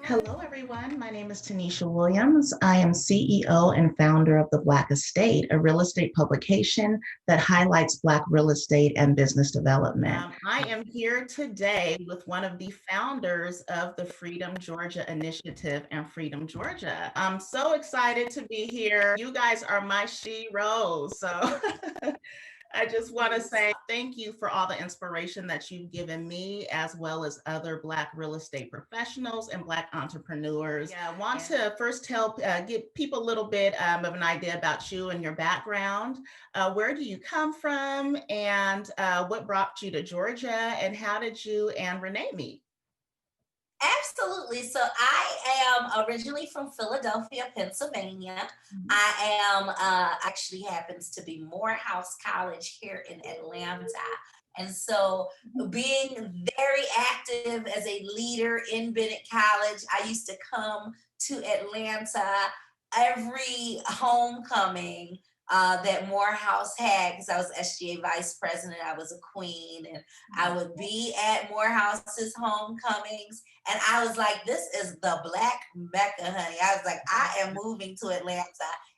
Hello, everyone. My name is Tanisha Williams. I am CEO and founder of The Black Estate, a real estate publication that highlights Black real estate and business development. I am here today with one of the founders of the Freedom Georgia Initiative and Freedom Georgia. I'm so excited to be here. You guys are my sheroes. So I just want to say thank you for all the inspiration that you've given me, as well as other Black real estate professionals and Black entrepreneurs. Yeah, I want to first give people a little bit of an idea about you and your background. Where do you come from, and what brought you to Georgia, and how did you and Renee meet? Absolutely. So I am originally from Philadelphia, Pennsylvania. I am actually happens to be Morehouse College here in Atlanta. And so being very active as a leader in Bennett College, I used to come to Atlanta every homecoming that Morehouse had because I was SGA vice president. I was a queen, and I would be at Morehouse's homecomings. And I was like, this is the Black Mecca, honey. I was like, I am moving to Atlanta.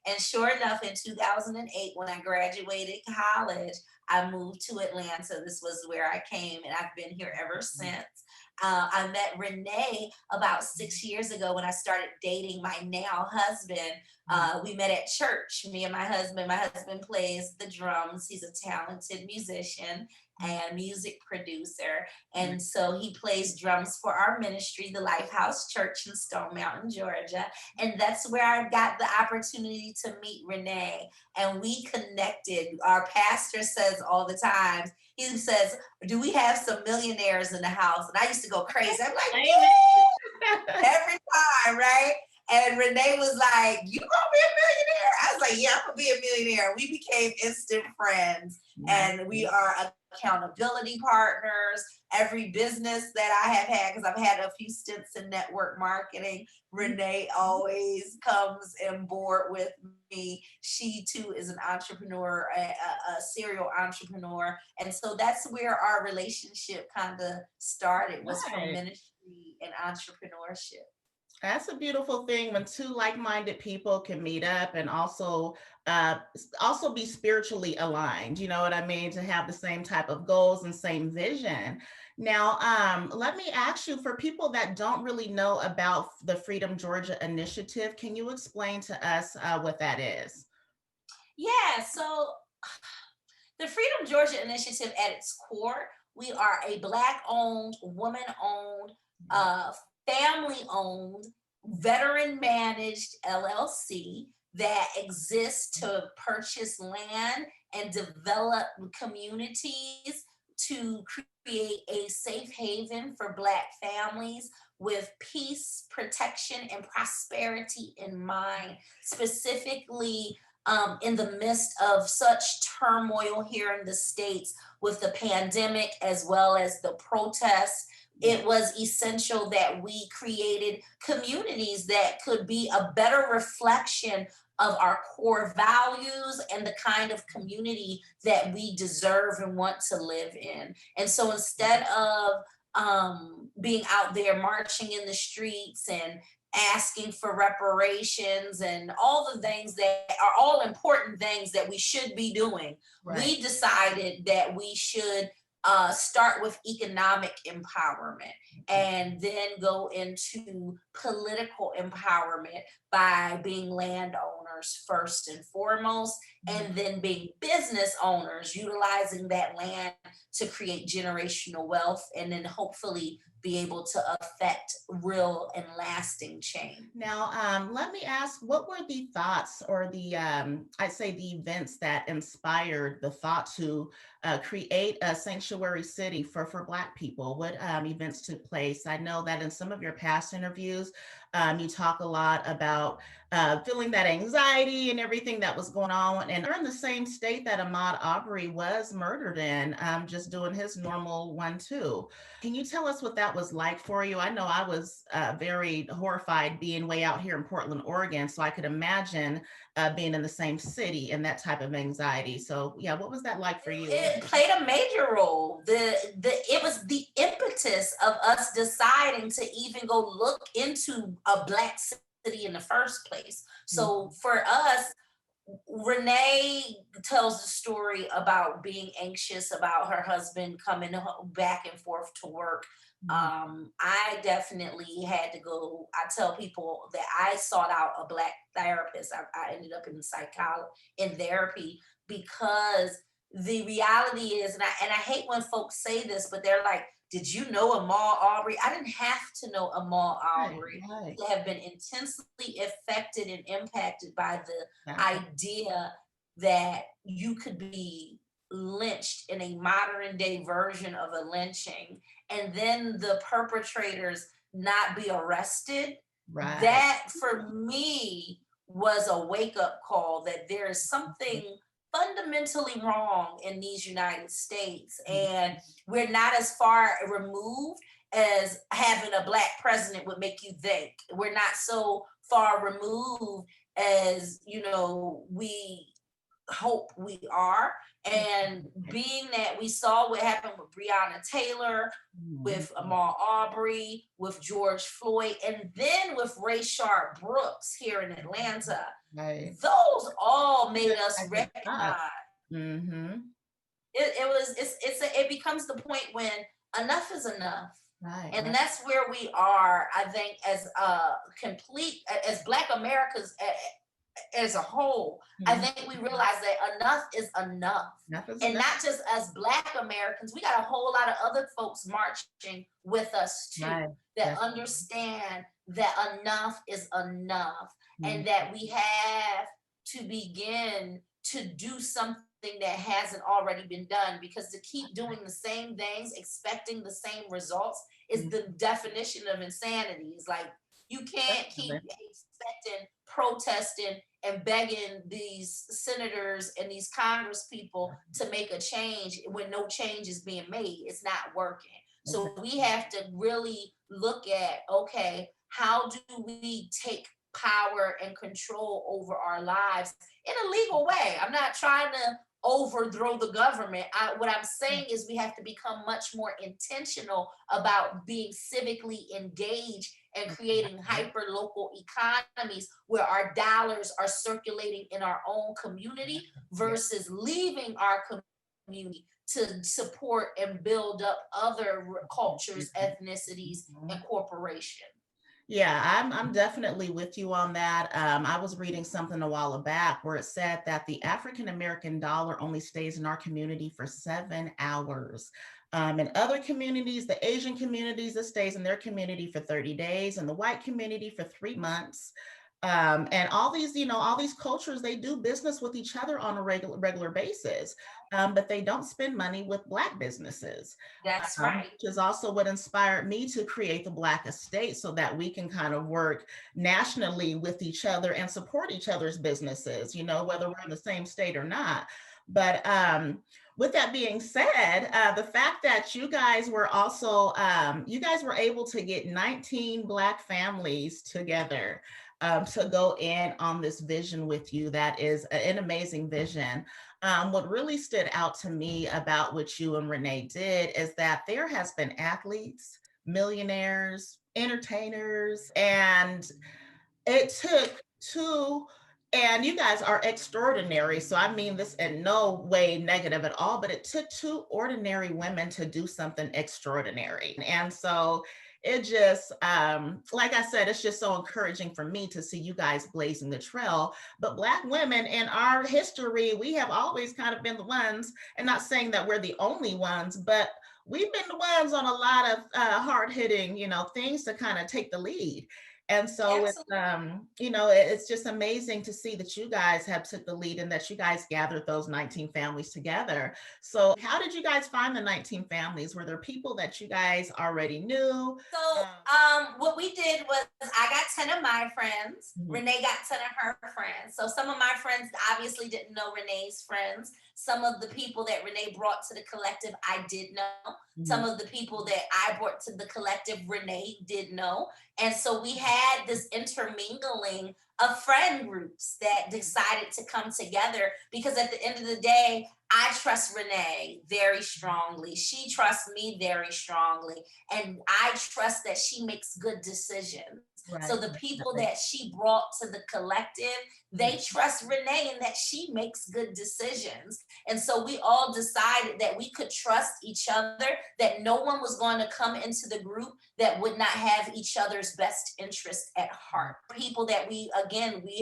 And sure enough, in 2008, when I graduated college, I moved to Atlanta. This was where I came, and I've been here ever since. I met Renee about 6 years ago when I started dating my now husband. We met at church, me and my husband. My husband plays the drums. He's a talented musician and music producer. And so he plays drums for our ministry, the Lifehouse Church in Stone Mountain, Georgia. And that's where I got the opportunity to meet Renee. And we connected. Our pastor says all the time, he says, do we have some millionaires in the house? And I used to go crazy. I'm like, every time, right? And Renee was like, you gonna be a millionaire? I was like, yeah, I'm gonna be a millionaire. We became instant friends, and we are accountability partners. Every business that I have had, because I've had a few stints in network marketing, Renee always comes and board with me. She too is an entrepreneur, a serial entrepreneur. And so that's where our relationship kind of started, was from ministry and entrepreneurship. That's a beautiful thing when two like-minded people can meet up and also be spiritually aligned. You know what I mean? To have the same type of goals and same vision. Now, let me ask you, for people that don't really know about the Freedom Georgia Initiative, can you explain to us what that is? Yeah, so the Freedom Georgia Initiative at its core, we are a Black owned, woman owned, family owned, veteran managed LLC that exists to purchase land and develop communities to create a safe haven for Black families with peace, protection, and prosperity in mind, specifically in the midst of such turmoil here in the States with the pandemic as well as the protests. It was essential that we created communities that could be a better reflection of our core values and the kind of community that we deserve and want to live in. And so instead of being out there marching in the streets and asking for reparations and all the things that are all important things that we should be doing, we decided that we should start with economic empowerment and then go into political empowerment by being landowners first and foremost, and then being business owners, utilizing that land to create generational wealth and then hopefully be able to affect real and lasting change. Now, let me ask, what were the thoughts or I'd say the events that inspired the thought to create a sanctuary city for Black people? What events took place? I know that in some of your past interviews, you talk a lot about feeling that anxiety and everything that was going on. And you're in the same state that Ahmaud Arbery was murdered in, just doing his normal one too. Can you tell us what that was like for you? I know I was very horrified being way out here in Portland, Oregon, so I could imagine being in the same city and that type of anxiety. So yeah, what was that like for you? It played a major role. It was the impetus of us deciding to even go look into a Black city in the first place. So for us, Renee tells the story about being anxious about her husband coming back and forth to work. I definitely had to go. I tell people that I sought out a Black therapist. I ended up in psychology, in therapy, because the reality is, and I hate when folks say this, but they're like, did you know Amal Aubrey? I didn't have to know Amal Right, Aubrey right. to have been intensely affected and impacted by the Exactly. idea that you could be lynched in a modern day version of a lynching, and then the perpetrators not be arrested. Right. That for me was a wake up call that there is something fundamentally wrong in these United States, and we're not as far removed as having a Black president would make you think. We're not so far removed as, we hope we are. And being that we saw what happened with Breonna Taylor, with Ahmaud Arbery, with George Floyd, and then with Rayshard Brooks here in Atlanta, Right. those all made Just us like the thought. recognize Mm-hmm. it becomes the point when enough is enough. Right, And right. that's where we are, I think, as as Black Americans as a whole. I Mhm. think we realize that enough is enough. Enough is And enough. not just us Black Americans, we got a whole lot of other folks marching with us too, Right. that That's understand that enough is enough, mhm. and that we have to begin to do something that hasn't already been done, because to keep doing the same things expecting the same results is Mhm. the definition of insanity. It's like, you can't keep Definitely. expecting, protesting, and begging these senators and these congress people to make a change when no change is being made. It's not working. So Exactly. we have to really look at, okay, how do we take power and control over our lives in a legal way? I'm not trying to overthrow the government. What I'm saying is we have to become much more intentional about being civically engaged and creating Exactly. hyper local economies where our dollars are circulating in our own community Yeah. versus leaving our community to support and build up other cultures, ethnicities, and Mhm. corporations. Yeah, I'm definitely with you on that. I was reading something a while back where it said that the African American dollar only stays in our community for 7 hours. In other communities, the Asian communities, it stays in their community for 30 days, and the white community for 3 months. And all these, all these cultures, they do business with each other on a regular basis, but they don't spend money with Black businesses, That's right. which is also what inspired me to create the Black Estate so that we can kind of work nationally with each other and support each other's businesses, whether we're in the same state or not. But with that being said, the fact that you guys were able to get 19 Black families together to go in on this vision with you, that is an amazing vision. What really stood out to me about what you and Renee did is that there has been athletes, millionaires, entertainers, and it took two, and you guys are extraordinary. So I mean this in no way negative at all, but it took two ordinary women to do something extraordinary. And so it just, like I said, it's just so encouraging for me to see you guys blazing the trail. But Black women in our history, we have always kind of been the ones, and not saying that we're the only ones, but we've been the ones on a lot of hard hitting, things to kind of take the lead. And so it's Absolutely. it's just amazing to see that you guys have took the lead and that you guys gathered those 19 families together. So how did you guys find the 19 families? Were there people that you guys already knew? So, what we did was I got 10 of my friends. Mhm. Renee got 10 of her friends. So some of my friends obviously didn't know Renee's friends. Some of the people that Renee brought to the collective, I did know. Some Mhm. of the people that I brought to the collective, Renee did know. And so we had this intermingling of friend groups that decided to come together, because at the end of the day, I trust Renee very strongly. She trusts me very strongly. And I trust that she makes good decisions. So Right. the people Definitely. that she brought to the collective, they Mhm. trust Renee and that she makes good decisions. And so we all decided that we could trust each other, that no one was going to come into the group that would not have each other's best interest at heart. People that we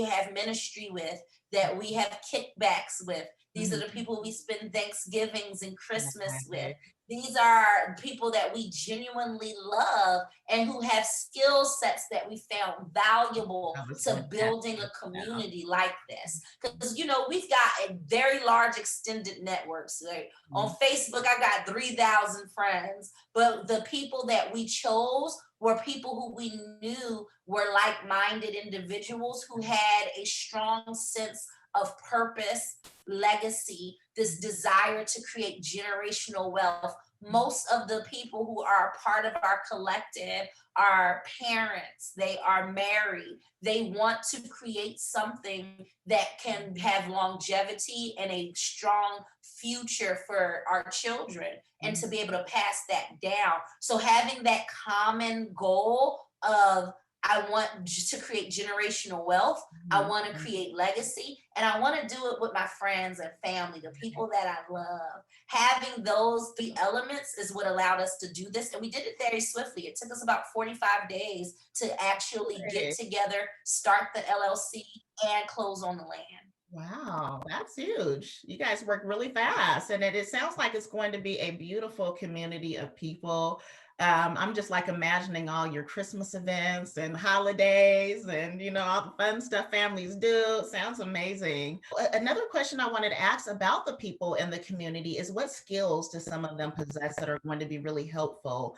have ministry with, that we have kickbacks with. These are Mhm. the people we spend Thanksgivings and Christmas with. Right. These are people that we genuinely love and who have skill sets that we found valuable I was going to to ask building you a about community like this. Because, we've got a very large extended networks. Like on that. Facebook, I got 3,000 friends, but the people that we chose were people who we knew were like minded individuals who had a strong sense of purpose, legacy, this desire to create generational wealth. Most of the people who are a part of our collective are parents, they are married, they want to create something that can have longevity and a strong future for our children and to Mhm. be able to pass that down. So having that common goal of I want to create generational wealth, I Mhm. want to create legacy, and I want to do it with my friends and family, the people that I love. Having those three elements is what allowed us to do this. And we did it very swiftly. It took us about 45 days to actually get Great. together, start the LLC, and close on the land. Wow, that's huge. You guys work really fast, and it sounds like it's going to be a beautiful community of people. I'm just like imagining all your Christmas events and holidays and all the fun stuff families do. Sounds amazing. Another question I wanted to ask about the people in the community is what skills do some of them possess that are going to be really helpful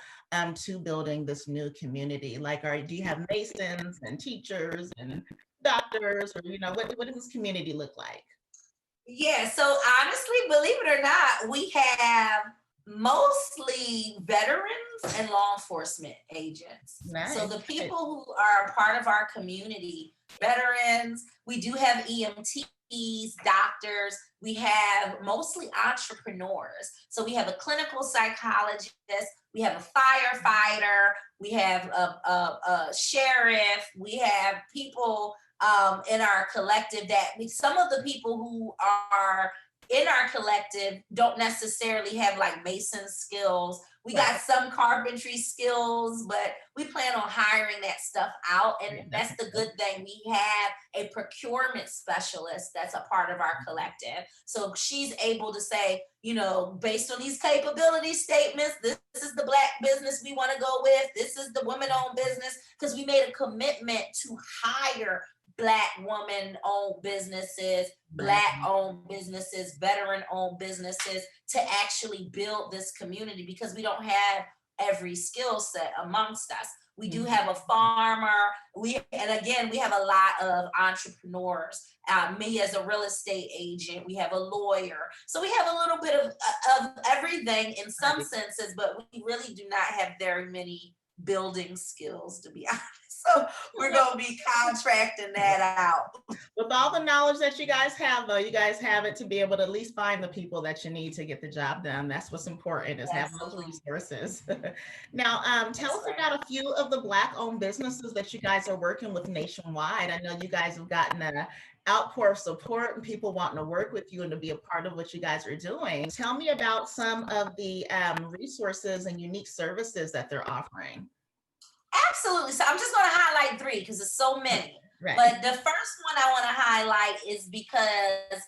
to building this new community? Like, do you have masons and teachers and doctors, or what does this community look like? Yeah, so honestly, believe it or not, we have mostly veterans and law enforcement agents. So Nice. the Good. people who are a part of our community, veterans, we do have EMTs, doctors, we have mostly entrepreneurs. So we have a clinical psychologist, we have a firefighter, we have a sheriff, we have people in our collective that some of the people who are in our collective don't necessarily have like mason skills. We got Right. some carpentry skills, but we plan on hiring that stuff out. And Right. that's the good thing. We have a procurement specialist that's a part of our collective. So she's able to say, based on these capability statements, this is the Black business we want to go with. This is the women owned business because we made a commitment to hire Black woman owned businesses, Right. Black owned businesses, veteran owned businesses to actually build this community because we don't have every skill set amongst us. We do Mhm. have a farmer. And again, we have a lot of entrepreneurs. Me as a real estate agent, we have a lawyer. So we have a little bit of everything in some Right. senses, but we really do not have very many building skills, to be honest. So we're going to be contracting that out. With all the knowledge that you guys have, though, you guys have it to be able to at least find the people that you need to get the job done. That's what's important, is having those Absolutely. resources. Now, tell That's us right. about a few of the Black-owned businesses that you guys are working with nationwide. I know you guys have gotten an outpour of support and people wanting to work with you and to be a part of what you guys are doing. Tell me about some of the resources and unique services that they're offering. Absolutely. So I'm just going to highlight three because there's so many. Right. But the first one I want to highlight is because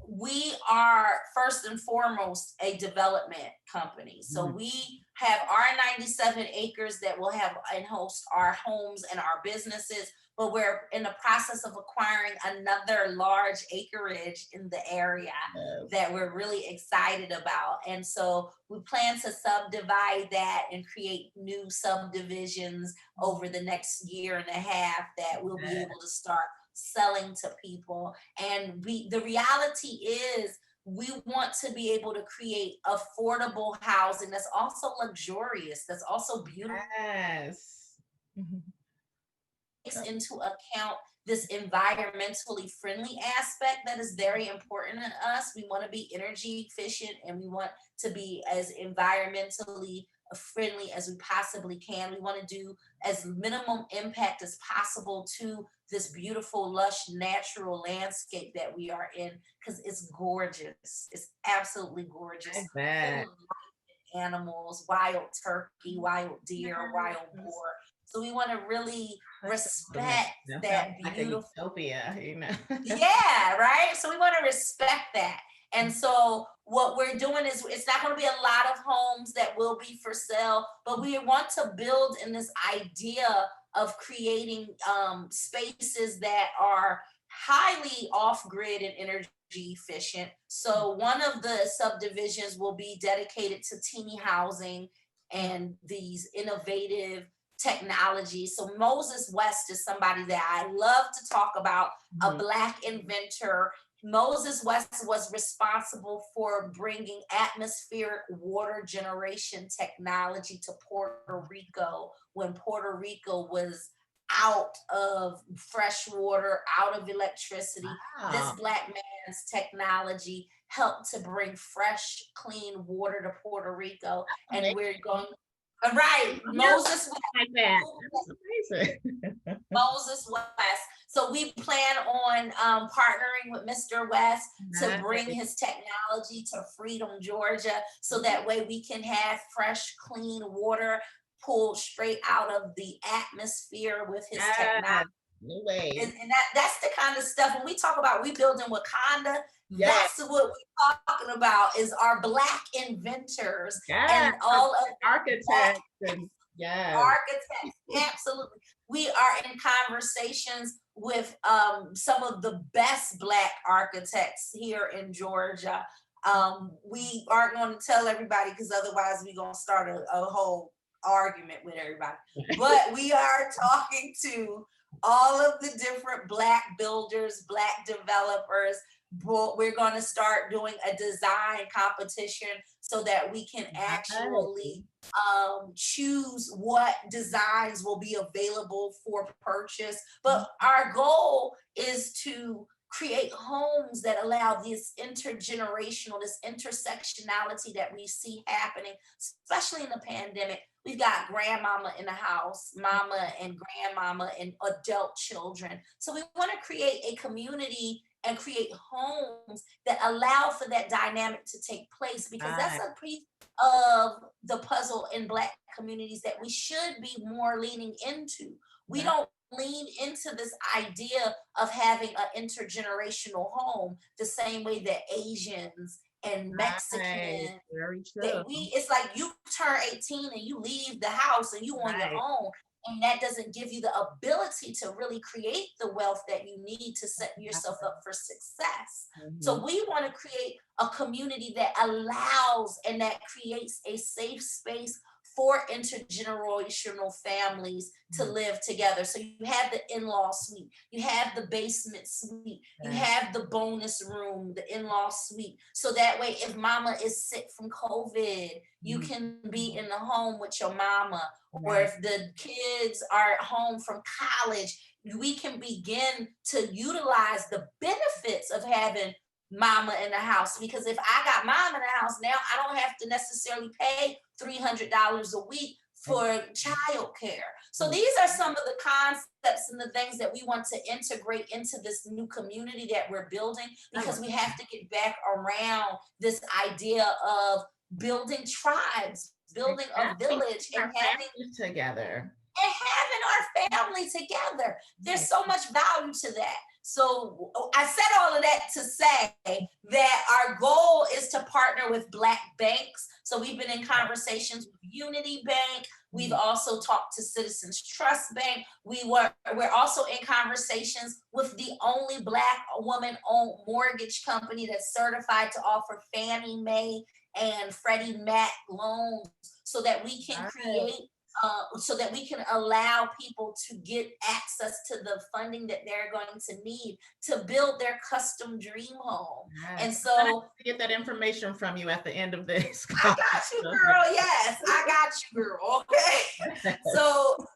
we are first and foremost a development company. So Mhm. we have our 97 acres that will have and host our homes and our businesses, but we're in the process of acquiring another large acreage in the area Yes. that we're really excited about. And so we plan to subdivide that and create new subdivisions over the next year and a half that we'll be able to start selling to people. And the reality is we want to be able to create affordable housing that's also luxurious, that's also beautiful. Yes. Mhm. into account this environmentally friendly aspect that is very important to us. We want to be energy efficient and we want to be as environmentally friendly as we possibly can. We want to do as minimum impact as possible to this beautiful, lush, natural landscape that we are in because it's gorgeous. It's absolutely gorgeous. I bet. Full of animals, wild turkey, wild deer, wild Yes. boar. So we want to really That's respect That sounds that like a beautiful. utopia, you know. Yeah, right. So we want to respect that. And so what we're doing is it's not going to be a lot of homes that will be for sale, but we want to build in this idea of creating spaces that are highly off grid and energy efficient. So one of the subdivisions will be dedicated to teeny housing and these innovative technologies. So Moses West is somebody that I love to talk about, a Mhm. Black inventor. Moses West was responsible for bringing atmospheric water generation technology to Puerto Rico when Puerto Rico was out of fresh water, out of electricity. This Wow. Black man's technology helped to bring fresh, clean water to Puerto Rico. And Amazing. we're going, right, Yeah, Moses like that. West. That's amazing. Moses West. So we plan on partnering with Mr. West to bring Nice. his technology to Freedom, Georgia, so that way we can have fresh, clean water pulled straight out of the atmosphere with his technology. Yes. New ways. And that's the kind of stuff when we talk about rebuilding Wakanda, Yes. that's what we're talking about is our Black inventors Yes. and all of the Black Architects and yes. architects. Absolutely. We are in conversations with some of the best Black architects here in Georgia. We aren't going to tell everybody because otherwise we're going to start a whole argument with everybody. But we are talking to all of the different Black builders, Black developers. We're going to start doing a design competition so that we can Nice. actually choose what designs will be available for purchase. But our goal is to create homes that allow this intergenerational, this intersectionality that we see happening, especially in the pandemic. We've got grandmama in the house, mama and grandmama, and adult children. So we want to create a community and create homes that allow for that dynamic to take place because that's Nice. a piece of the puzzle in Black communities that we should be more leaning into. We Nice. don't lean into this idea of having an intergenerational home the same way that Asians and Nice. Mexicans Very that true. we it's like you turn 18 and you leave the house and you on your Right. own, and that doesn't give you the ability to really create the wealth that you need to set yourself up for success. Mhm. So we want to create a community that allows and that creates a safe space for intergenerational families to Mhm. live together. So you have the in-law suite, you have the basement suite, you Yeah. have the bonus room, the in-law suite. So that way, if mama is sick from COVID, you Mhm. can be in the home with your mama. Or Right. if the kids are at home from college, we can begin to utilize the benefits of having mama in the house. Because if I got mom in the house now, I don't have to necessarily pay $300 a week for childcare. So Mhm. these are some of the concepts and the things that we want to integrate into this new community that we're building I love because we have to get back around this idea of building tribes, building a exactly. village, Our families together. and having our family together. There's Right. so much value to that. So I said all of that to say that our goal is to partner with Black banks. So we've been in conversations with Unity Bank. We've Mhm. also talked to Citizens Trust Bank. We're also in conversations with the only Black woman-owned mortgage company that's certified to offer Fannie Mae and Freddie Mac loans so that we can Right. create so that we can allow people to get access to the funding that they're going to need to build their custom dream home. Yes. And I'm gonna so get that information from you at the end of this I got you, girl. Yes, I got you, girl. Okay. conversation. So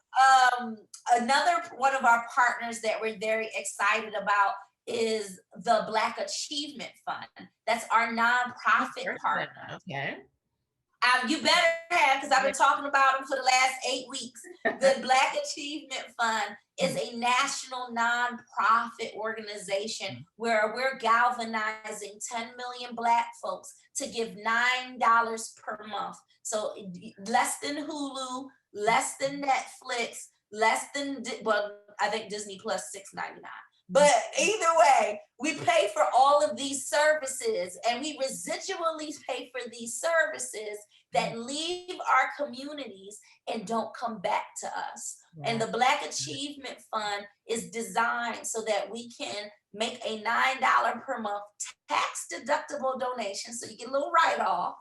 um, another one of of our partners that we're very excited about is the Black Achievement Fund. That's our nonprofit partner. Okay. You better have, because I've been talking about them for the last 8 weeks. The Black Achievement Fund is a national nonprofit organization where we're galvanizing 10 million Black folks to give $9 per month. So less than Hulu, less than Netflix, less than, well, I think Disney Plus $6.99. But either way, we pay for all of these services, and we residually pay for these services that leave our communities and don't come back to us. Right. And the Black Achievement Fund is designed so that we can make a $9 per month tax deductible donation, so you get a little write-off,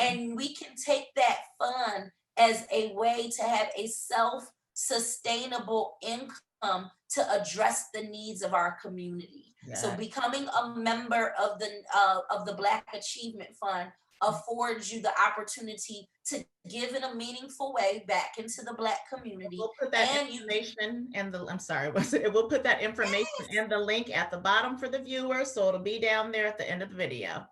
and we can take that fund as a way to have a self-sustainable income to address the needs of our community. So becoming a member of the Black Achievement Fund affords you the opportunity to give in a meaningful way back into the Black community. We'll put that information and I'm sorry, we'll put that information and the link at the bottom for the viewers, so it'll be down there at the end of the video.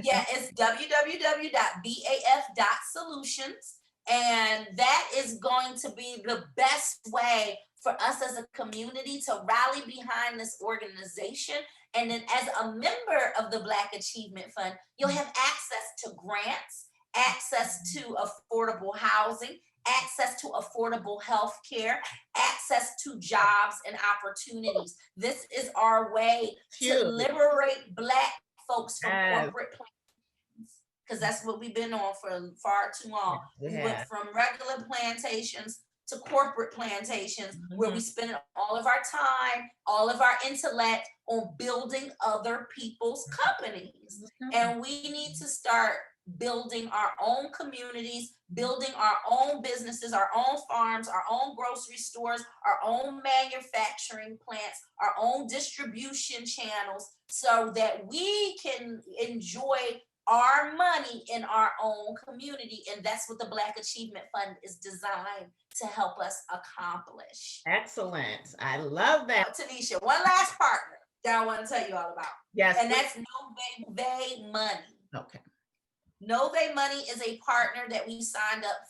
Yeah, it's www.baf.solutions. And that is going to be the best way for us as a community to rally behind this organization. And then as a member of the Black Achievement Fund, you'll have access to grants, access to affordable housing, access to affordable health care, access to jobs and opportunities. This is our way to liberate Black folks from corporate plans. Because that's what we've been on for far too long. We went from regular plantations to corporate plantations, where we spend all of our time, all of our intellect on building other people's companies. And we need to start building our own communities, building our own businesses, our own farms, our own grocery stores, our own manufacturing plants, our own distribution channels, so that we can enjoy our money in our own community. And that's what the Black Achievement Fund is designed to help us accomplish. Excellent. I love that. Tanisha, one last partner that I want to tell you all about. Yes. And that's Novae Money. Okay. Novae Money is a partner that we signed up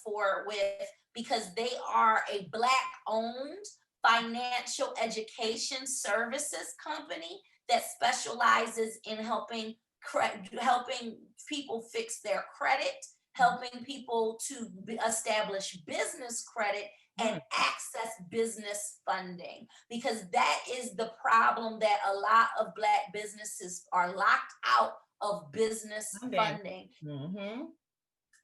with because they are a Black-owned financial education services company that specializes in helping people fix their credit, helping people to establish business credit and access business funding, because that is the problem, that a lot of Black businesses are locked out of business funding.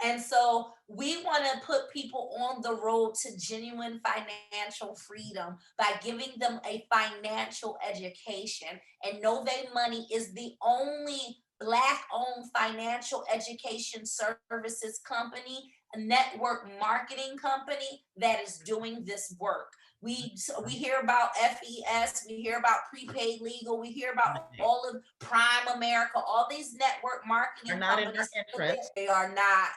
And so we want to put people on the road to genuine financial freedom by giving them a financial education. And Novae Money is the only Black-owned financial education services company, a network marketing company that is doing this work. We hear about FES, we hear about Prepaid Legal, we hear about all of Prime America, all these network marketing companies. They are not.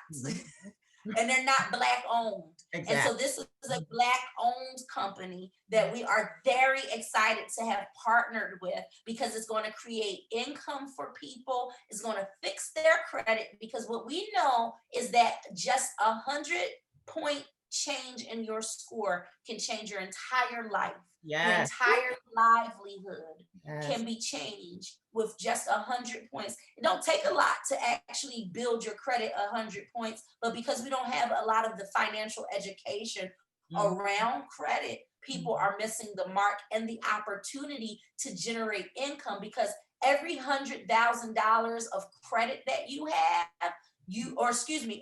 And they're not Black-owned. Exactly. And so this is a Black-owned company that we are very excited to have partnered with, because it's going to create income for people. It's going to fix their credit, because what we know is that just 100-point change in your score can change your entire life. Your entire livelihood can be changed with just 100 points. It don't take a lot to actually build your credit 100 points, but because we don't have a lot of the financial education around credit, people are missing the mark and the opportunity to generate income, because every $100,000 of credit that you have,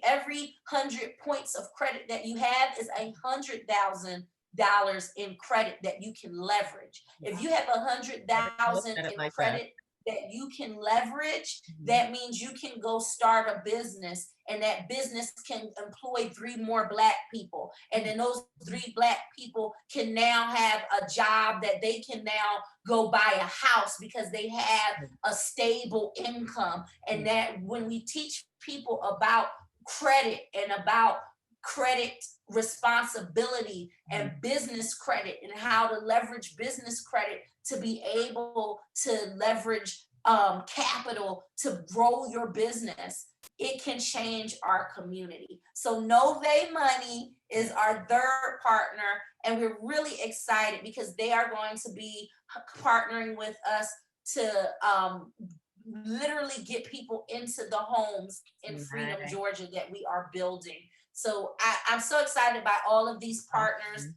every 100 points of credit that you have is $100,000 in credit that you can leverage. If you have $100,000 in credit that you can leverage, that means you can go start a business, and that business can employ 3 more Black people. And then those 3 Black people can now have a job that they can now go buy a house, because they have a stable income. And that when we teach people about credit and about credit responsibility and business credit, and how to leverage business credit to be able to leverage capital to grow your business, it can change our community. So Novae Money is our third partner, and we're really excited because they are going to be partnering with us to literally get people into the homes in Freedom, Right. Georgia that we are building. So I'm so excited about all of these partners.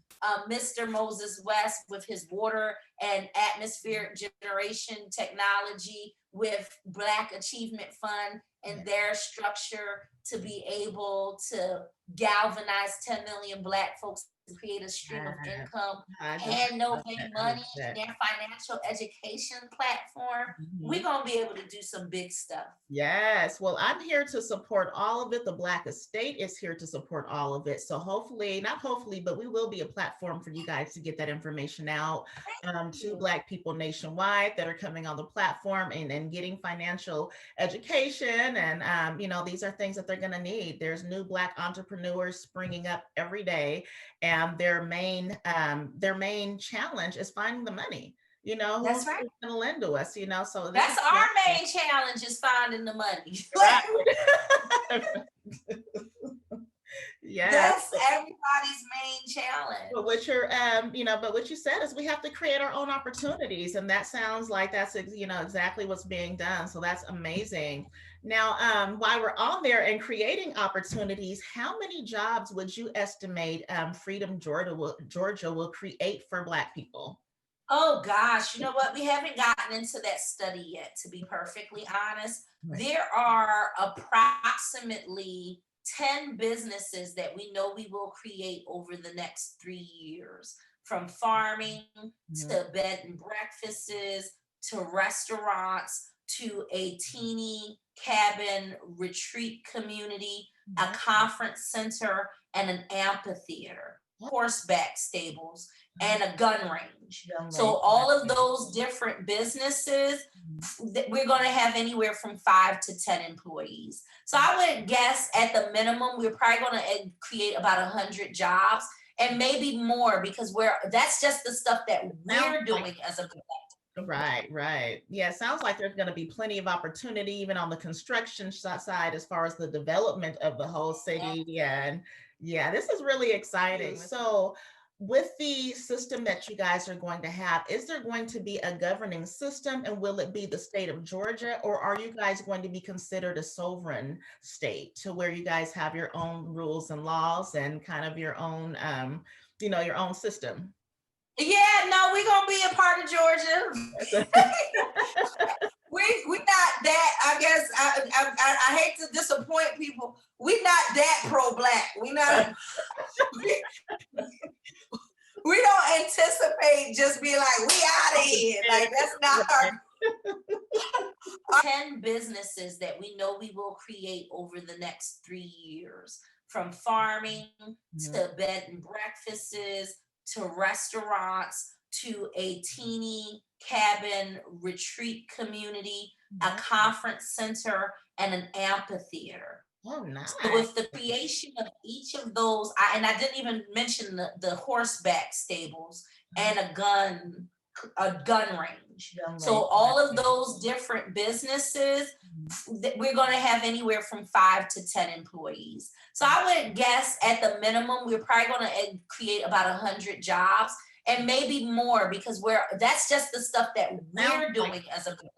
Mr. Moses West with his water and atmospheric generation technology, with Black Achievement Fund and their structure to be able to galvanize 10 million Black folks to create a stream of income, and Novae Money and their financial education platform. We're going to be able to do some big stuff. Yes. Well, I'm here to support all of it. The Black Estate is here to support all of it. So hopefully, not hopefully, but we will be a platform for you guys to get that information out to Black people nationwide that are coming on the platform and getting financial education. And, you know, these are things that they're going to need. There's new Black entrepreneurs springing up every day, and their main challenge is finding the money. You know, That's who's right. going to lend to us, you know, so that's our main challenge, is finding the money. Right. Yeah, that's everybody's main challenge. but what you're you know, but what you said is we have to create our own opportunities, and that sounds like that's you know, exactly what's being done. So that's amazing. Now, while we're on there and creating opportunities, how many jobs would you estimate Freedom Georgia will create for Black people? Oh gosh, you know what? We haven't gotten into that study yet, to be perfectly honest. Right. There are approximately 10 businesses that we know we will create over the next 3 years, from farming to bed and breakfasts to restaurants to a teeny cabin retreat community, a conference center, and an amphitheater, horseback stables, and a gun range. So all of those different businesses, we're going to have anywhere from 5 to 10 employees. So I would guess at the minimum, we're probably going to create about 100 jobs, and maybe more, because that's just the stuff that we're doing as a collective. Right. Yeah, sounds like there's going to be plenty of opportunity even on the construction side as far as the development of the whole city. And yeah, this is really exciting. So with the system that you guys are going to have, is there going to be a governing system, and will it be the state of Georgia, or are you guys going to be considered a sovereign state to where you guys have your own rules and laws and kind of your own, you know, your own system? Yeah, no, we're gonna be a part of Georgia. we not that. I guess I hate to disappoint people. We're not that pro-Black. We not. We don't anticipate just being like, we out of here. Like, that's not our 10 businesses that we know we will create over the next 3 years, from farming to bed and breakfasts to restaurants to a teeny cabin retreat community, a conference center, and an amphitheater. Oh, nice. So with the creation of each of those, and I didn't even mention the horseback stables and a gun range. So all of those different businesses, we're going to have anywhere from 5 to 10 employees. So I would guess at the minimum, we're probably going to create about 100 jobs, and maybe more, because that's just the stuff that we're doing as a collective.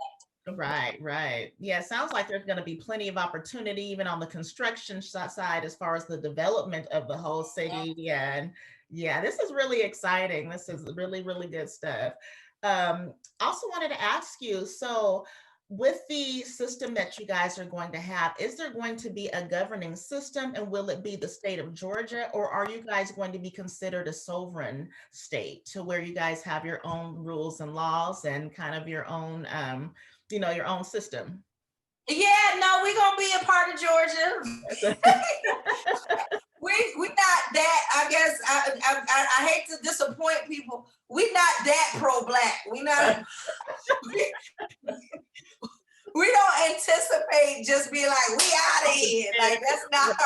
Right. Yeah, sounds like there's going to be plenty of opportunity even on the construction side as far as the development of the whole city. And yeah, this is really exciting. This is really, really good stuff. Also wanted to ask you, so with the system that you guys are going to have, is there going to be a governing system, and will it be the state of Georgia, or are you guys going to be considered a sovereign state to where you guys have your own rules and laws and kind of your own, you know, your own system? Yeah, no, we're gonna be a part of Georgia. We not that. I guess I hate to disappoint people. We not that pro-Black. We not. We don't anticipate just being like, we out of here. Like, that's not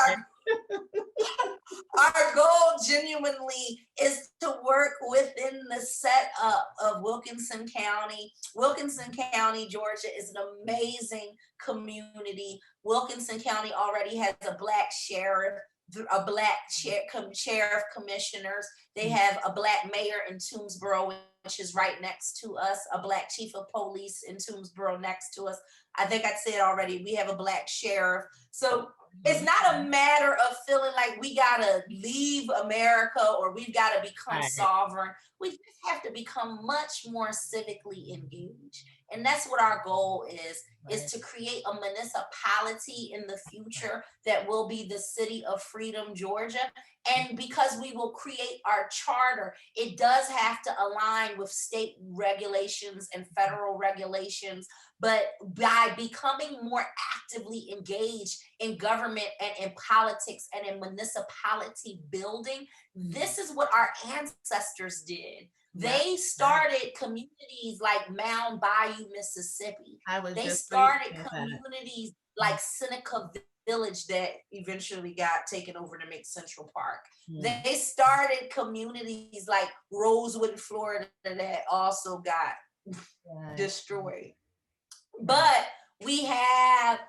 genuinely is to work within the setup of Wilkinson County. Wilkinson County, Georgia is an amazing community. Wilkinson County already has a Black sheriff, a Black sheriff commissioners. They have a Black mayor in Toomsboro, which is right next to us, a Black chief of police in Toomsboro next to us. I think I said already, we have a Black sheriff. So it's not a matter of feeling like we gotta leave America or we've gotta become sovereign. We just have to become much more civically engaged. And that's what our goal is to create a municipality in the future that will be the City of Freedom, Georgia. And because we will create our charter, it does have to align with state regulations and federal regulations. But by becoming more actively engaged in government and in politics and in municipality building, this is what our ancestors did. They started communities like Mound Bayou, Mississippi. They started communities like Seneca Village that eventually got taken over to make Central Park. They started communities like Rosewood, Florida, that also got destroyed. But we have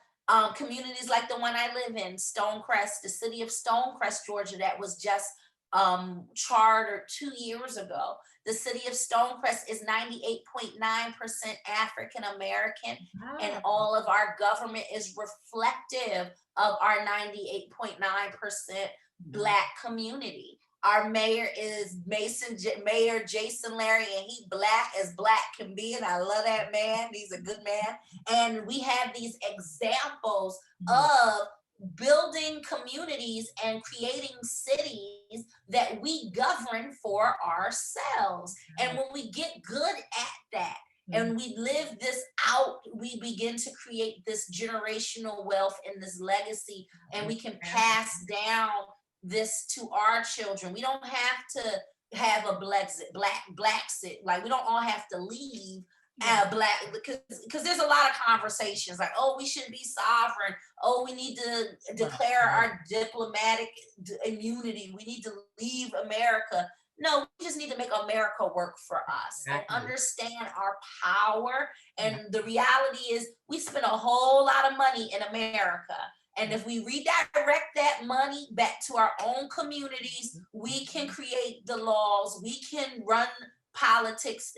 communities like the one I live in, Stonecrest, the city of Stonecrest, Georgia, that was just chartered 2 years ago. The city of Stonecrest is 98.9% African American, and all of our government is reflective of our 98.9% Black community. Our mayor is Mayor Jason Larry, and he Black as Black can be, and I love that man. He's a good man. And we have these examples of building communities and creating cities that we govern for ourselves. And when we get good at that, and we live this out, we begin to create this generational wealth and this legacy, and we can pass down this to our children. We don't have to have a Blacksit. Like, we don't all have to leave Black, because there's a lot of conversations like, oh, we should be sovereign. Oh, we need to declare our diplomatic immunity. We need to leave America. No, we just need to make America work for us and understand our power. And the reality is we spend a whole lot of money in America. And if we redirect that money back to our own communities, we can create the laws, we can run politics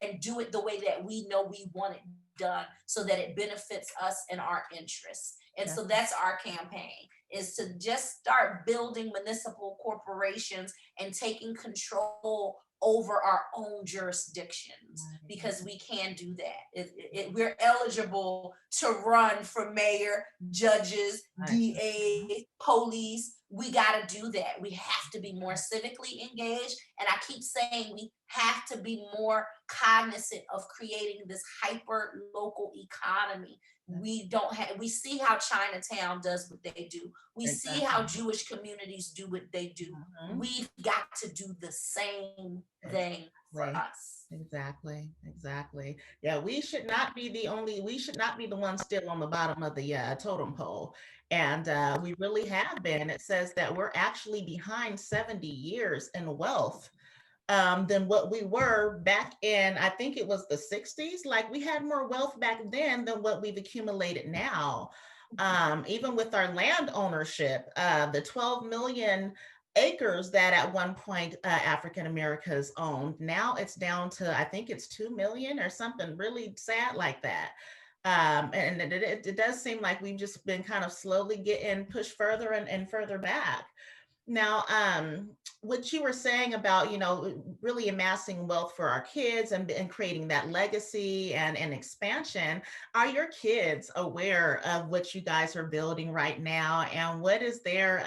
and do it the way that we know we want it done so that it benefits us and our interests. And so that's our campaign, is to just start building municipal corporations and taking control over our own jurisdictions, because we can do that. We're eligible to run for mayor, judges, DA, police. We got to do that. We have to be more civically engaged. And I keep saying we have to be more cognizant of creating this hyper local economy. We see how Chinatown does what they do. We see how Jewish communities do what they do. We've got to do the same thing for us. Exactly. Yeah, we should not be the ones still on the bottom of the totem pole. And we really have been. It says that we're actually behind 70 years in wealth than what we were back in, I think it was the 60s. Like, we had more wealth back then than what we've accumulated now. Even with our land ownership, the 12 million acres that at one point African Americans owned, now it's down to, I think it's 2 million or something really sad like that. And it does seem like we've just been kind of slowly getting pushed further and further back. Now, what you were saying about, really amassing wealth for our kids and creating that legacy and expansion, are your kids aware of what you guys are building right now? And what is their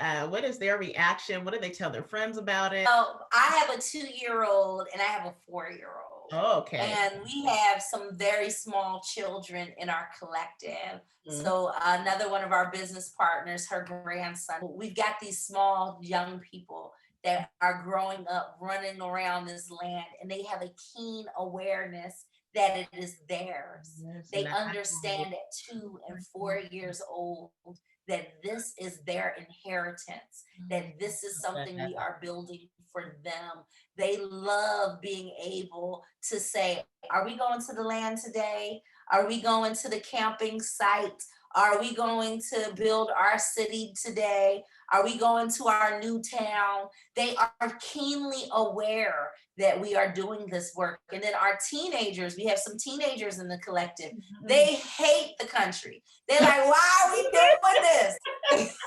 reaction? What do they tell their friends about it? I have a 2-year-old and I have a 4-year-old. Oh, okay. And we have some very small children in our collective. So another one of our business partners, her grandson, we've got these small young people that are growing up, running around this land, and they have a keen awareness that it is theirs. They understand at 2 and 4 years old that this is their inheritance, that this is something we are building for them. They love being able to say, are we going to the land today? Are we going to the camping site? Are we going to build our city today? Are we going to our new town? They are keenly aware that we are doing this work. And then our teenagers, we have some teenagers in the collective, they hate the country. They're like, why are we doing this?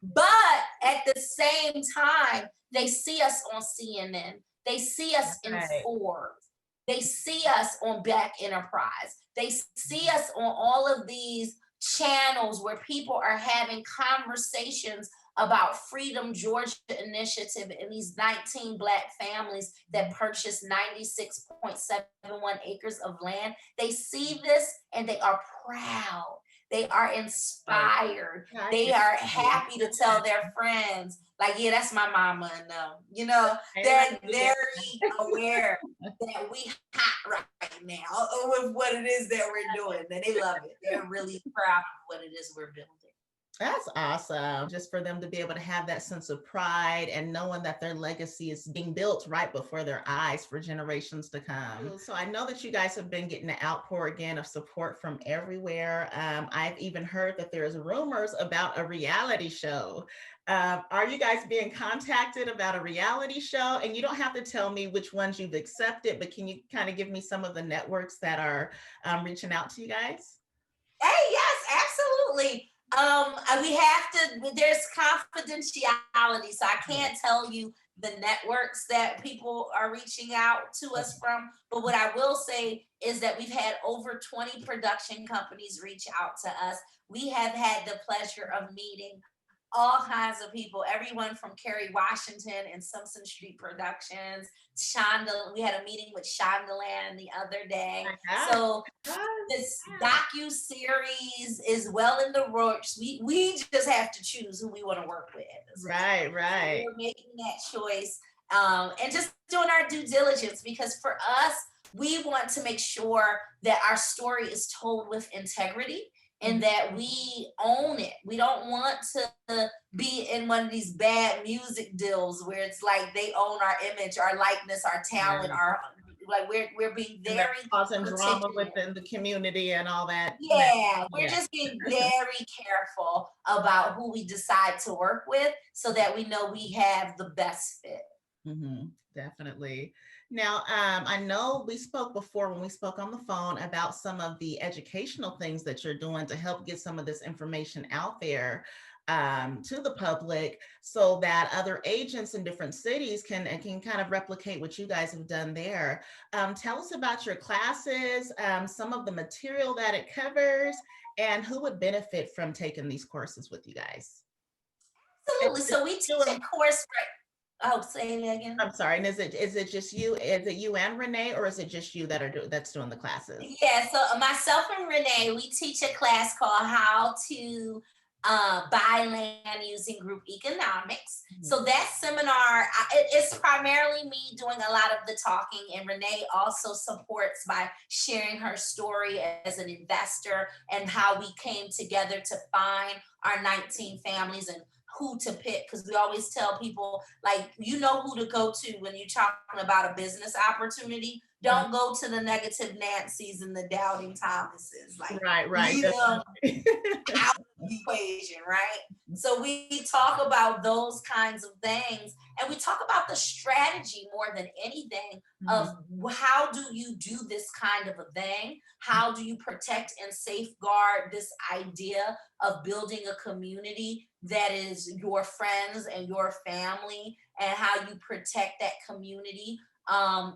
But at the same time, they see us on CNN. They see us in Forbes. They see us on Black Enterprise. They see us on all of these channels where people are having conversations about Freedom Georgia Initiative and these 19 Black families that purchased 96.71 acres of land. They see this and they are proud. They are inspired. They are happy to tell their friends, like, yeah, that's my mama and them. You know, they're very aware that we hot right now with what it is that we're doing, and they love it. They're really proud of what it is we're building. That's awesome. Just for them to be able to have that sense of pride and knowing that their legacy is being built right before their eyes for generations to come. So I know that you guys have been getting an outpour again of support from everywhere. I've even heard that there's rumors about a reality show. Are you guys being contacted about a reality show? And you don't have to tell me which ones you've accepted, but can you kind of give me some of the networks that are reaching out to you guys? Hey, yes, absolutely. We have to, there's confidentiality, so I can't tell you the networks that people are reaching out to us from. But what I will say is that we've had over 20 production companies reach out to us. We have had the pleasure of meeting all kinds of people, everyone from Kerry Washington and Simpson Street Productions. Shonda, we had a meeting with Shondaland the other day. So this docu-series is well in the works. We just have to choose who we want to work with. Right. So we're making that choice and just doing our due diligence, because for us, we want to make sure that our story is told with integrity and that we own it. We don't want to be in one of these bad music deals where it's like they own our image, our likeness, our talent, our like we're being very causing drama within the community and all that. Yeah, we're just being very careful about who we decide to work with so that we know we have the best fit. Definitely. Now, I know we spoke before when we spoke on the phone about some of the educational things that you're doing to help get some of this information out there to the public so that other agents in different cities can kind of replicate what you guys have done there. Tell us about your classes, some of the material that it covers, and who would benefit from taking these courses with you guys. Absolutely. So we teach a course for, oh, say it again. I'm sorry. And is it just you? Is it you and Renee, or is it just you that's doing the classes? Yeah. So myself and Renee, we teach a class called How to Buy Land Using Group Economics. So that seminar, it's primarily me doing a lot of the talking, and Renee also supports by sharing her story as an investor and how we came together to find our 19 families and who to pick, because we always tell people, like, you know who to go to when you're talking about a business opportunity. Don't go to the negative Nancy's and the doubting Thomases. Like, right. You know, out of the equation, right? So we talk about those kinds of things, and we talk about the strategy more than anything of how do you do this kind of a thing? How do you protect and safeguard this idea of building a community that is your friends and your family, and how you protect that community?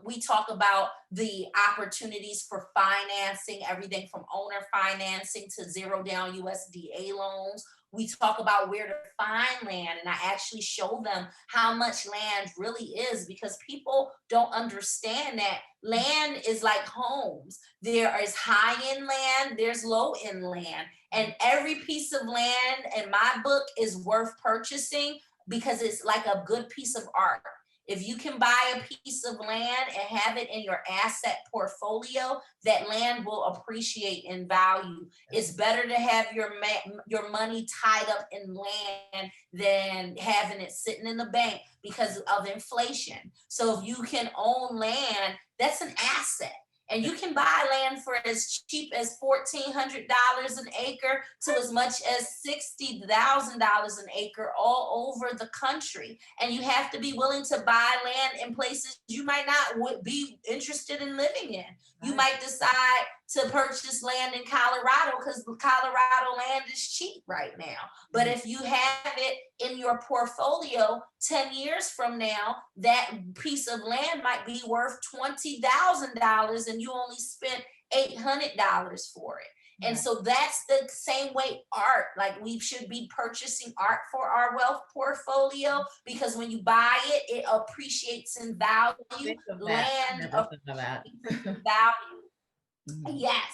We talk about the opportunities for financing, everything from owner financing to zero down USDA loans. We talk about where to find land, and I actually show them how much land really is, because people don't understand that land is like homes. There is high-end land, there's low-end land, and every piece of land in my book is worth purchasing because it's like a good piece of art. If you can buy a piece of land and have it in your asset portfolio, that land will appreciate in value. It's better to have your money tied up in land than having it sitting in the bank because of inflation. So if you can own land, that's an asset. And you can buy land for as cheap as $1,400 an acre to as much as $60,000 an acre all over the country. And you have to be willing to buy land in places you might not be interested in living in. You might decide to purchase land in Colorado because Colorado land is cheap right now. But if you have it in your portfolio 10 years from now, that piece of land might be worth $20,000 and you only spent $800 for it. And so that's the same way art, like we should be purchasing art for our wealth portfolio, because when you buy it, it appreciates in value. Land appreciates in value. Yes.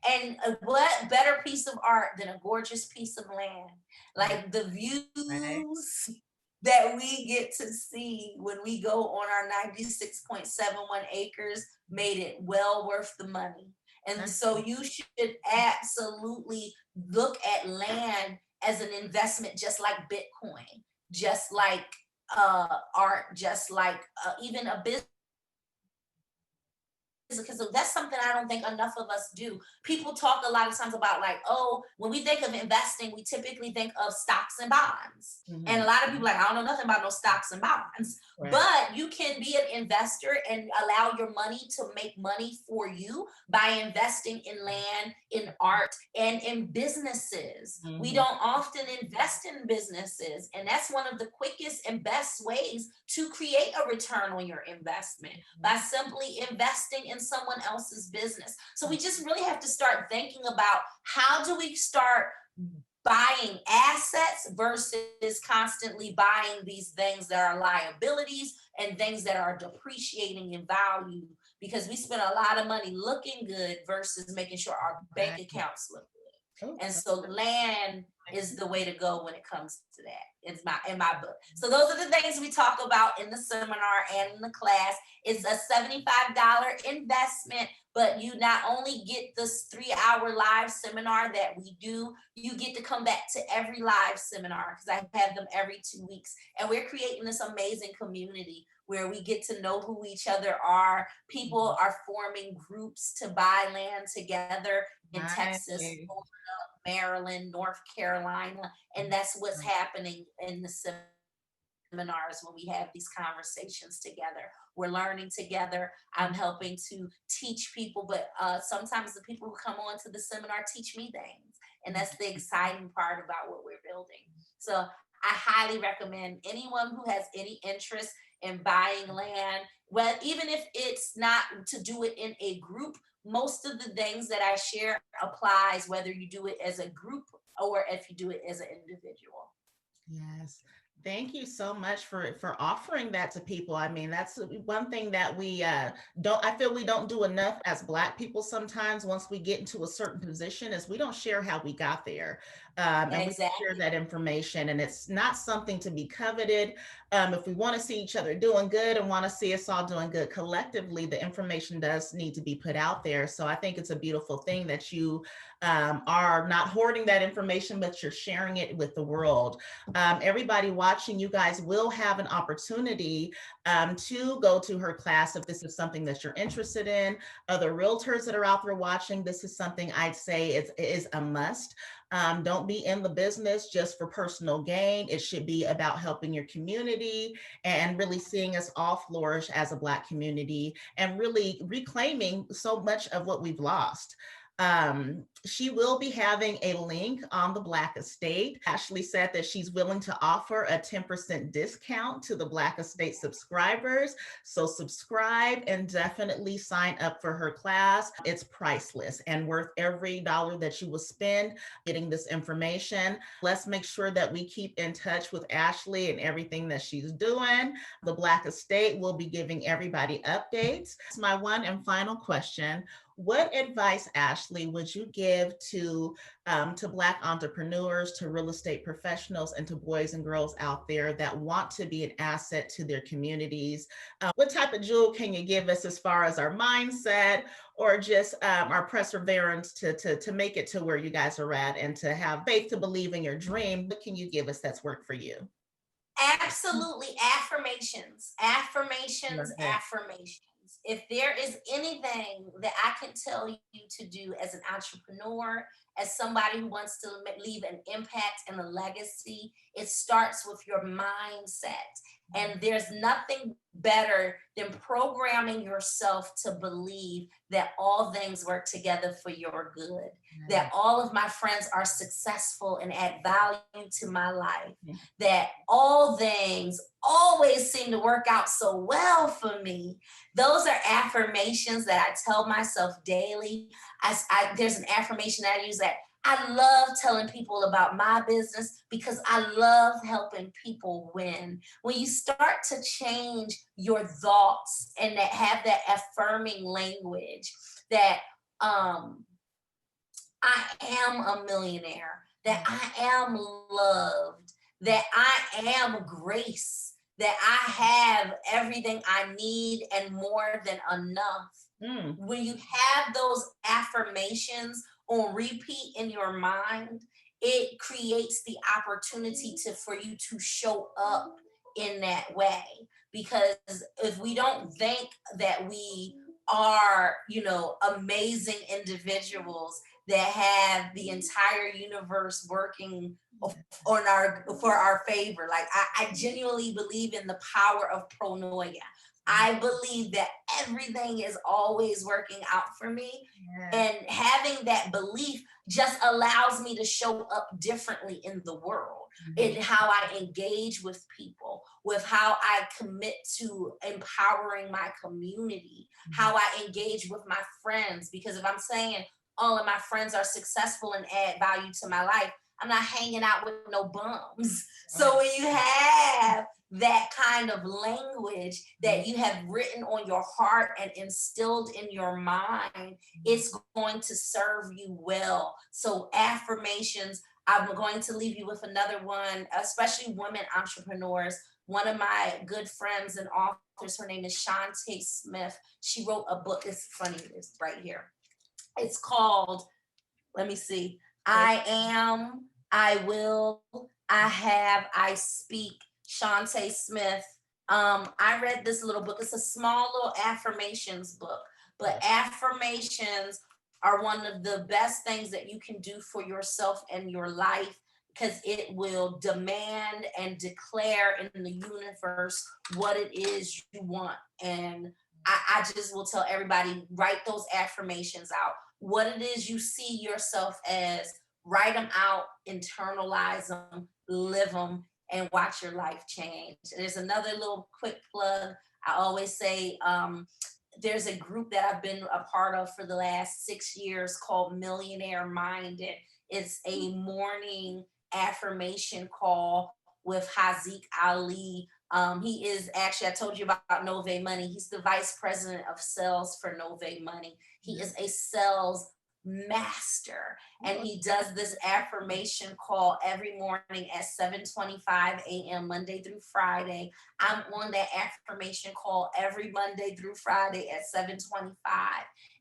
And what better piece of art than a gorgeous piece of land? Like the views that we get to see when we go on our 96.71 acres made it well worth the money. And so you should absolutely look at land as an investment, just like Bitcoin, just like art, just like even a business, because that's something I don't think enough of us do. People talk a lot of times about like, oh, when we think of investing, we typically think of stocks and bonds. And a lot of people are like, I don't know nothing about no stocks and bonds. But you can be an investor and allow your money to make money for you by investing in land, in art, and in businesses. We don't often invest in businesses. And that's one of the quickest and best ways to create a return on your investment, by simply investing in someone else's business. So we just really have to start thinking about, how do we start buying assets versus constantly buying these things that are liabilities and things that are depreciating in value, because we spend a lot of money looking good versus making sure our bank accounts look good. And so land is the way to go when it comes to that. It's in my book. So those are the things we talk about in the seminar and in the class. It's a $75 investment, but you not only get this 3-hour live seminar that we do, you get to come back to every live seminar, because I have them every 2 weeks. And we're creating this amazing community where we get to know who each other are. People are forming groups to buy land together in Texas, Florida, Maryland, North Carolina. And that's what's happening in the seminars when we have these conversations together. We're learning together. I'm helping to teach people, but sometimes the people who come on to the seminar teach me things. And that's the exciting part about what we're building. So I highly recommend anyone who has any interest in buying land, well, even if it's not to do it in a group, most of the things that I share applies whether you do it as a group or if you do it as an individual. Yes. Thank you so much for offering that to people. I mean, that's one thing that we I feel we don't do enough as Black people sometimes. Once we get into a certain position, is we don't share how we got there. And we share that information, and it's not something to be coveted. If we want to see each other doing good and want to see us all doing good collectively, the information does need to be put out there. So I think it's a beautiful thing that you are not hoarding that information, but you're sharing it with the world. Everybody watching, you guys will have an opportunity to go to her class if this is something that you're interested in. Other realtors that are out there watching, this is something I'd say is a must. Don't be in the business just for personal gain. It should be about helping your community and really seeing us all flourish as a Black community and really reclaiming so much of what we've lost. She will be having a link on the Black Estate. Ashley said that she's willing to offer a 10% discount to the Black Estate subscribers. So subscribe and definitely sign up for her class. It's priceless and worth every dollar that you will spend getting this information. Let's make sure that we keep in touch with Ashley and everything that she's doing. The Black Estate will be giving everybody updates. My one and final question: What advice, Ashley, would you give to Black entrepreneurs, to real estate professionals, and to boys and girls out there that want to be an asset to their communities? What type of jewel can you give us as far as our mindset or just our perseverance to make it to where you guys are at and to have faith to believe in your dream? What can you give us that's worked for you? Absolutely. Affirmations, affirmations, Perfect. affirmations. If there is anything that I can tell you to do as an entrepreneur, as somebody who wants to leave an impact and a legacy, it starts with your mindset. And there's nothing better than programming yourself to believe that all things work together for your good, that all of my friends are successful and add value to my life, that all things always seem to work out so well for me. Those are affirmations that I tell myself daily. There's an affirmation that I use that I love telling people about my business because I love helping people win. When you start to change your thoughts and that have that affirming language that I am a millionaire, that I am loved, that I am grace, that I have everything I need and more than enough. Mm. When you have those affirmations on repeat in your mind, it creates the opportunity for you to show up in that way. Because if we don't think that we are, amazing individuals that have the entire universe working for our favor. Like I genuinely believe in the power of pronoia. I believe that everything is always working out for me. Yes. And having that belief just allows me to show up differently in the world, in how I engage with people, with how I commit to empowering my community, how I engage with my friends. Because if I'm saying all of my friends are successful and add value to my life, I'm not hanging out with no bums. So when you have that kind of language that you have written on your heart and instilled in your mind, it's going to serve you well. So affirmations, I'm going to leave you with another one, especially women entrepreneurs. One of my good friends and authors, her name is Shantae Smith. She wrote a book. It's funny, it's right here. It's called, let me see, I am, I will, I have, I speak. Shantae Smith. I read this little book. It's a small little affirmations book, but affirmations are one of the best things that you can do for yourself and your life because it will demand and declare in the universe what it is you want. And I just will tell everybody, write those affirmations out. What it is you see yourself as, write them out, internalize them, live them, and watch your life change. There's another little quick plug. I always say there's a group that I've been a part of for the last 6 years called Millionaire Minded. It's a morning affirmation call with Haziq Ali. He is actually, I told you about Novae Money. He's the vice president of sales for Novae Money. He is a sales master, and he does this affirmation call every morning at 7:25 a.m. Monday through Friday. I'm on that affirmation call every Monday through Friday at 7:25,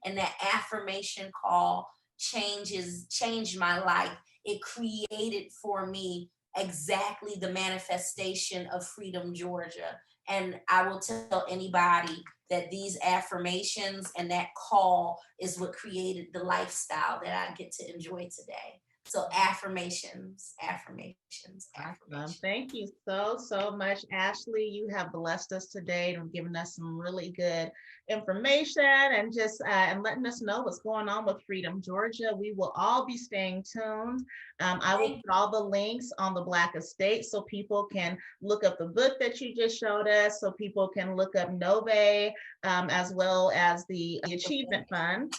and that affirmation call changed my life. It created for me exactly the manifestation of Freedom, Georgia. And I will tell anybody that these affirmations and that call is what created the lifestyle that I get to enjoy today. So affirmations, affirmations, affirmations. Thank you so much, Ashley. You have blessed us today and given us some really good information and just and letting us know what's going on with Freedom, Georgia. We will all be staying tuned. I will put all the links on the Black Estate so people can look up the book that you just showed us, so people can look up Novae as well as the Achievement Fund.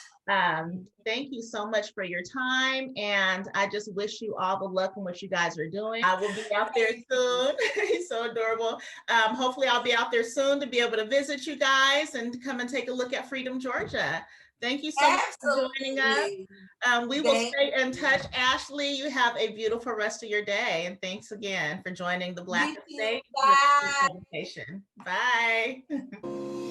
Thank you so much for your time, and I just wish you all the luck in what you guys are doing. I will be out there soon. He's so adorable. Hopefully I'll be out there soon to be able to visit you guys and come and take a look at Freedom, Georgia. Thank you so much for joining us. Absolutely. We will Thank stay in you. touch. Ashley, you have a beautiful rest of your day. And thanks again for joining the Black You too. Estate Real Estate Bye. Publication. Bye.